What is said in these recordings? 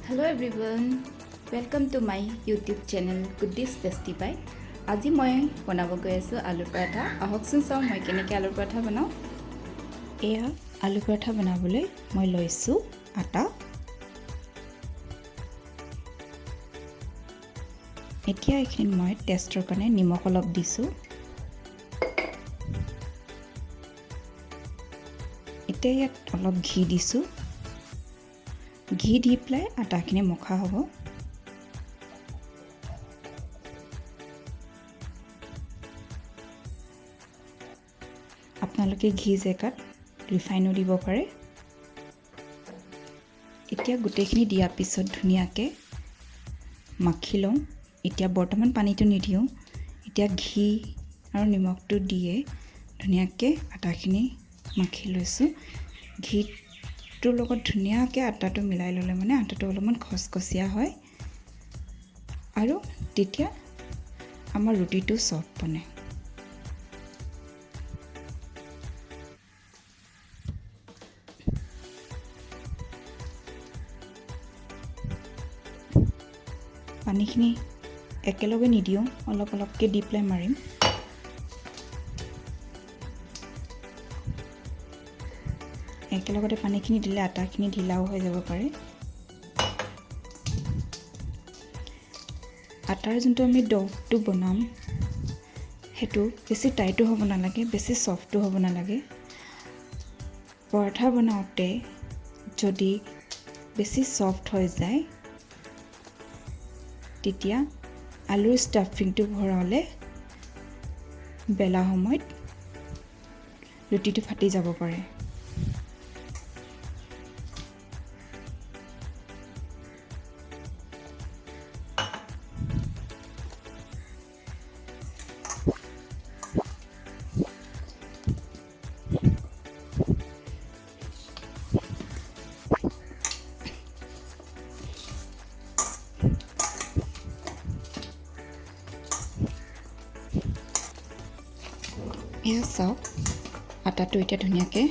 Hello everyone, welcome to my YouTube channel Goodies Tasty Pie. আজি মই বনাব গৈ আছো আলুৰ পৰঠা। আহকচোন চাও মই কেনেকৈ আলুৰ পৰঠা বনাও। এয়া আলুৰ পৰঠা বনাবলৈ মই লৈছো আটা। এতিয়া এইখিনি মই টেষ্টৰ কাৰণে নিমখ অলপ দিছো। এতিয়া ইয়াত অলপ ঘি দিছো। ঘি দি পেলাই আটাখিনি মখা হ'ব। আপোনালোকে ঘি জেগাত ৰিফাইনো দিব পাৰে। এতিয়া গোটেইখিনি দিয়াৰ পিছত ধুনীয়াকৈ মাখি লওঁ। এতিয়া বৰ্তমান পানীটো নিদিওঁ। এতিয়া ঘি আৰু নিমখটো দিয়ে ধুনীয়াকৈ আটাখিনি মাখি লৈছোঁ। ঘিটোৰ লগত ধুনীয়াকৈ আটাটো মিলাই ল'লে মানে আটাটো অলপমান খচখচীয়া হয় আৰু তেতিয়া আমাৰ ৰুটিটো চফ্ট বনে। পানীখিনি একেলগে নিদিওঁ, অলপ অলপকৈ দি পেলাই মাৰিম। একেলগতে পানীখিনি দিলে আটাখিনি ঢিলাও হৈ যাব পাৰে। আটাৰ যোনটো আমি ড'টো বনাম সেইটো বেছি টাইটো হ'ব নালাগে, বেছি চফ্টো হ'ব নালাগে। পৰঠা বনাওঁতে যদি বেছি চফ্ট হৈ যায় তেতিয়া আলুৰ ষ্টাফিংটো ভৰালে বেলা সময়ত ৰুটিটো ফাটি যাব পাৰে। এয়া চাওক, আটাটো এতিয়া ধুনীয়াকৈ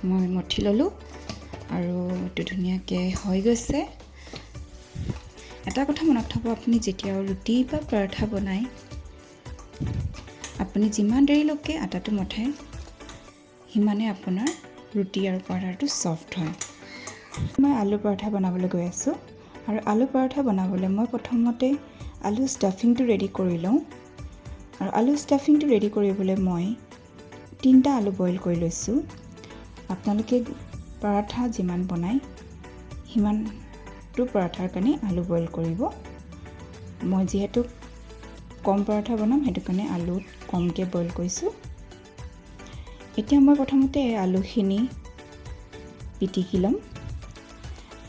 মই মঠি ল'লোঁ আৰু এইটো ধুনীয়াকৈ হৈ গৈছে। এটা কথা মনত থ'ব, আপুনি যেতিয়া ৰুটি বা পৰঠা বনায় আপুনি যিমান দেৰিলৈকে আটাটো মঠে সিমানে আপোনাৰ ৰুটি আৰু পৰঠাটো চফ্ট হয়। মই আলু পৰঠা বনাবলৈ গৈ আছোঁ আৰু আলু পৰঠা বনাবলৈ মই প্ৰথমতে আলু ষ্টাফিংটো ৰেডি কৰি লওঁ। আৰু আলু ষ্টাফিংটো ৰেডি কৰিবলৈ মই 3টা আলু বইল কৰি লৈছোঁ। আপোনালোকে পৰঠা যিমান বনায় সিমানটো পৰঠাৰ কাৰণে আলু বইল কৰিব। মই যিহেতু কম পৰঠা বনাম সেইটো কাৰণে আলু কমকৈ বইল কৰিছোঁ। এতিয়া মই প্ৰথমতে আলুখিনি পিটিকি ল'ম।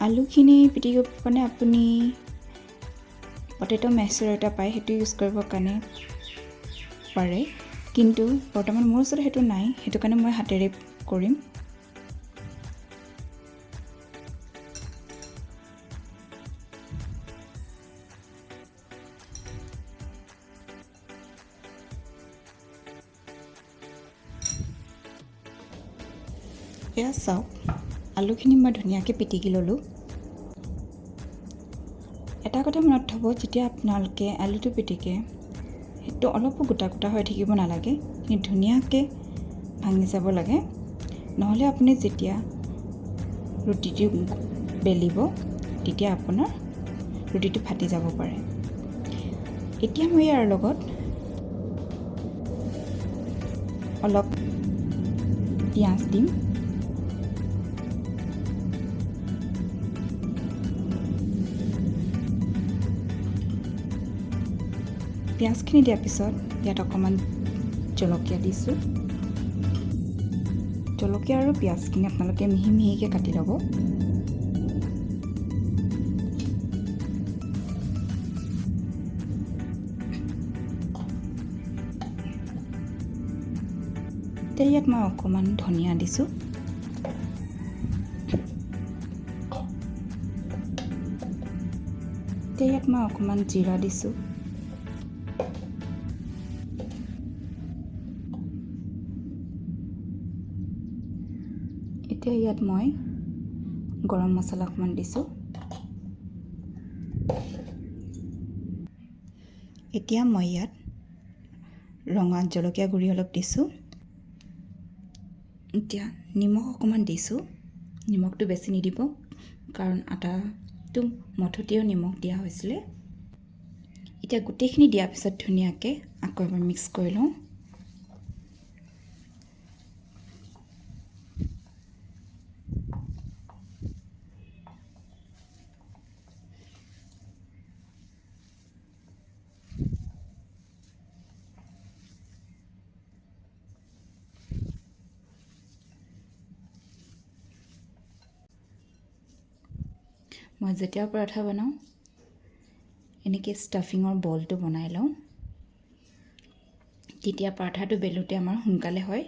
আলুখিনি পিটিকিবৰ কাৰণে আপুনি পটেটো মেছাৰ এটা পায়, সেইটো ইউজ কৰিবৰ কাৰণে পাৰে, কিন্তু বৰ্তমান মোৰ ওচৰত সেইটো নাই, সেইটো কাৰণে মই হাতেৰে কৰিম। এয়া চাওক, আলুখিনি মই ধুনীয়াকৈ পিটিকি ল'লোঁ। এটা কথা মনত থ'ব, যেতিয়া আপোনালোকে আলুটো পিটিকে সেইটো অলপো গোটা গোটা হৈ থাকিব নালাগে, কিন্তু ধুনীয়াকৈ ভাঙি যাব লাগে। নহ'লে আপুনি যেতিয়া ৰুটিটো বেলিব তেতিয়া আপোনাৰ ৰুটিটো ফাটি যাব পাৰে। এতিয়া মই ইয়াৰ লগত অলপ পিঁয়াজ দিম। পিঁয়াজখিনি দিয়াৰ পিছত ইয়াত অকণমান জলকীয়া দিছোঁ। জলকীয়া আৰু পিঁয়াজখিনি আপোনালোকে মিহি মিহিকৈ কাটি ল'ব। এতিয়া ইয়াত মই অকণমান ধনিয়া দিছোঁ। এতিয়া ইয়াত মই অকণমান জিৰা দিছোঁ। এতিয়া ইয়াত মই গৰম মছলা অকণমান দিছোঁ। এতিয়া মই ইয়াত ৰঙা জলকীয়া গুড়ি অলপ দিছোঁ। এতিয়া নিমখ অকণমান দিছোঁ। নিমখটো বেছি নিদিব কাৰণ আটাটো মঠতেও নিমখ দিয়া হৈছিলে। এতিয়া গোটেইখিনি দিয়াৰ পিছত ধুনীয়াকৈ আকৌ এবাৰ মিক্স কৰি লওঁ। মই যেতিয়া পৰঠা বনাওঁ এনেকৈ ষ্টাফিঙৰ বলটো বনাই লওঁ, তেতিয়া পৰঠাটো বেলোতে আমাৰ সোনকালে হয়।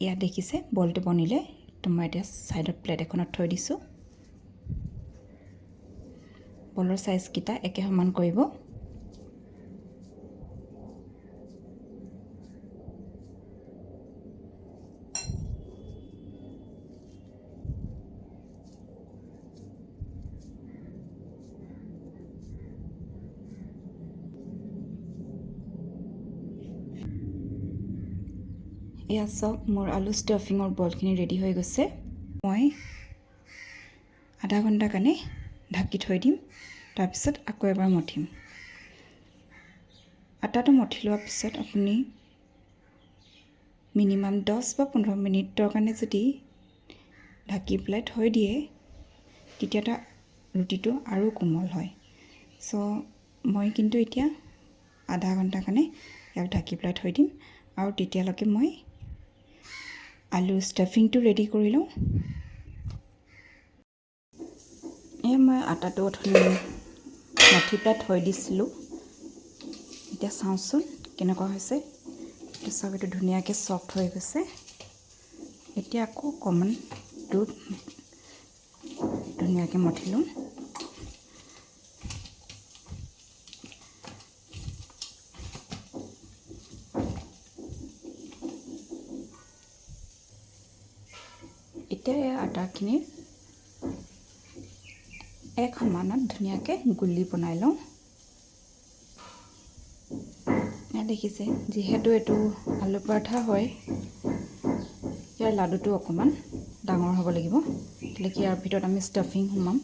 ইয়াত দেখিছে বলটো বনিলে, তো মই এতিয়া ছাইডত প্লেট এখনত থৈ দিছোঁ। বলৰ চাইজকেইটা একে সমান কৰিব। এয়া চাওক মোৰ আলু ষ্টাফিঙৰ বলখিনি ৰেডি হৈ গৈছে। মই আধা ঘণ্টাৰ কাৰণে ঢাকি থৈ দিম, তাৰপিছত আকৌ এবাৰ মঠিম। আটাটো মঠি লোৱাৰ পিছত আপুনি মিনিমাম 10 বা 15 মিনিটৰ কাৰণে যদি ঢাকি পেলাই থৈ দিয়ে, তেতিয়া ৰুটিটো আৰু কোমল হয়। মই কিন্তু এতিয়া আধা ঘণ্টাৰ কাৰণে ইয়াক ঢাকি পেলাই থৈ দিম, আৰু তেতিয়ালৈকে মই আলু ষ্টাফিংটো ৰেডি কৰি লওঁ। মই আটাটো অথনি মঠি পেলাই থৈ দিছিলোঁ। এতিয়া চাওঁচোন কেনেকুৱা হৈছে। এতিয়া চাওক এইটো ধুনীয়াকৈ ছফ্ট হৈ গৈছে। এতিয়া আকৌ অকণমান দুধ ধুনীয়াকৈ মঠি লওঁ। এতিয়া এই আটাখিনি এক সমানত ধুনীয়াকৈ গুলি বনাই লওঁ। দেখিছে, যিহেতু এইটো আলু পৰঠা হয়, ইয়াৰ লাডুটো অকণমান ডাঙৰ হ'ব লাগিব। তেতিয়া ইয়াৰ ভিতৰত আমি ষ্টাফিং সোমাম।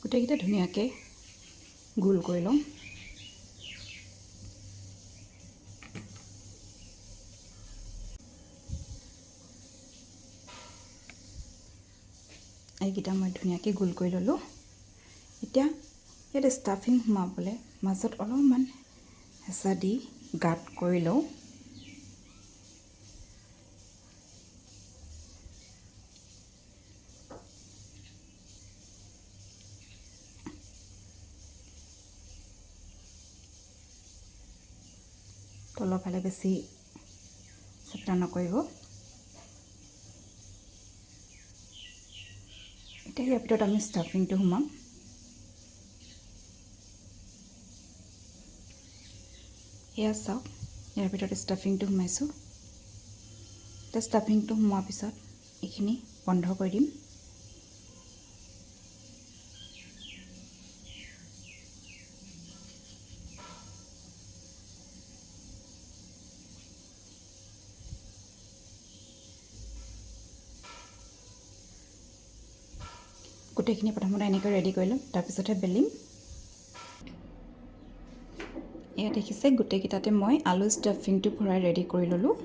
গোটেইকেইটা ধুনীয়াকৈ গোল কৰি লওঁ। এইকেইটা মই ধুনীয়াকৈ গোল কৰি ল'লোঁ। এতিয়া ইয়াত ষ্টাফিং সোমাবলৈ মাজত অলপমান হেঁচা দি গাঁত কৰি লওঁ। তলৰ ফালে বেছি চেপটা নকৰিব। এতিয়া ইয়াৰ ভিতৰত আমি ষ্টাফিংটো সোমাম। এয়া চাওক, ইয়াৰ ভিতৰত ষ্টাফিংটো সোমাইছোঁ। এতিয়া ষ্টাফিংটো সোমোৱাৰ পিছত এইখিনি বন্ধ কৰি দিম। গোটেইখিনি প্ৰথমতে এনেকৈ ৰেডি কৰি ল'ম, তাৰপিছতহে বেলিম। এয়া দেখিছে, গোটেইকেইটাতে মই আলু ষ্টাফিংটো ভৰাই ৰেডি কৰি ল'লোঁ।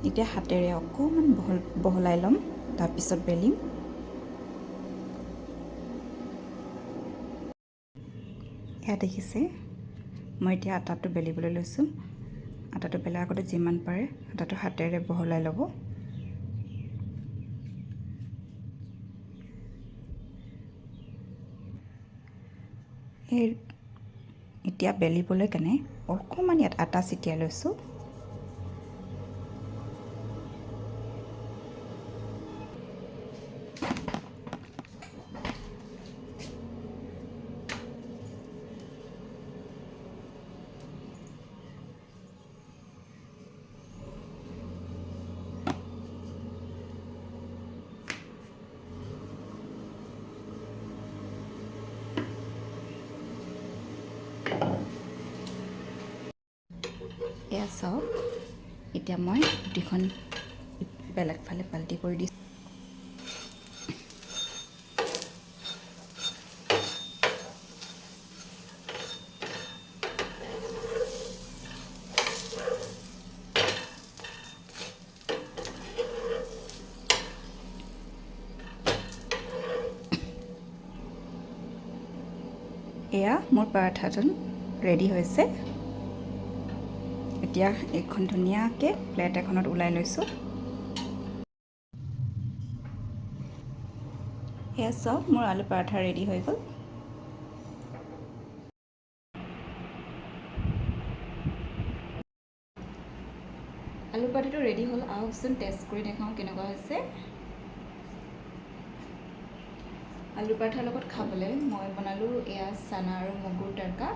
এতিয়া হাতেৰে অকণমান বহলাই ল'ম, তাৰপিছত বেলিম। এয়া দেখিছে, মই এতিয়া আটাটো বেলিবলৈ লৈছোঁ। আটাটো বেলাৰ আগতে যিমান পাৰে আটাটো হাতেৰে বহলাই ল'ব। এই এতিয়া বেলিবলৈ কেনে অকণমান ইয়াত আটা ছিটিয়াই লৈছোঁ। এয়া চাওক, এতিয়া মই ৰুটিখন বেলেগ ফালে পাল্টি কৰি দিছোঁ। এয়া মোৰ পৰঠাটো ৰেডি হৈছে। এতিয়া এইখন ধুনীয়াকৈ প্লেট এখনত ওলাই লৈছোঁ। এয়া চাওক, মোৰ আলু পৰঠা ৰেডি হৈ গ'ল। আলু পৰঠাটো ৰেডি হ'ল। আহকচোন টেষ্ট কৰি দেখাওঁ কেনেকুৱা হৈছে। আলু পৰঠাৰ লগত খাবলৈ মই বনালোঁ এয়া চানা আৰু মগুৰ তৰকা।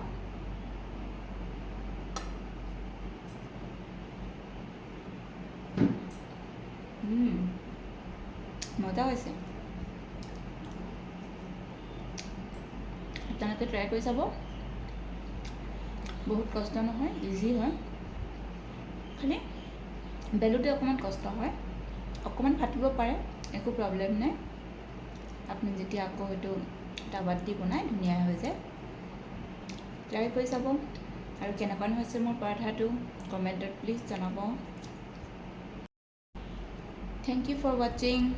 মজা হৈছে। আপোনালোকে ট্ৰাই কৰি চাব। বহুত কষ্ট নহয়, ইজি হয়। খালি বেলোতে অকণমান কষ্ট হয়, অকণমান ফাটিব পাৰে, একো প্ৰব্লেম নাই। আপুনি যেতিয়া আকৌ সেইটো টাৱাত দি বনাই ধুনীয়া হৈ যায়। ট্ৰাই কৰি চাব। আৰু কেনেকুৱা হৈছে মোৰ পৰঠাটো কমেণ্টত প্লিজ জনাব। থেংক ইউ ফৰ ৱাচিং।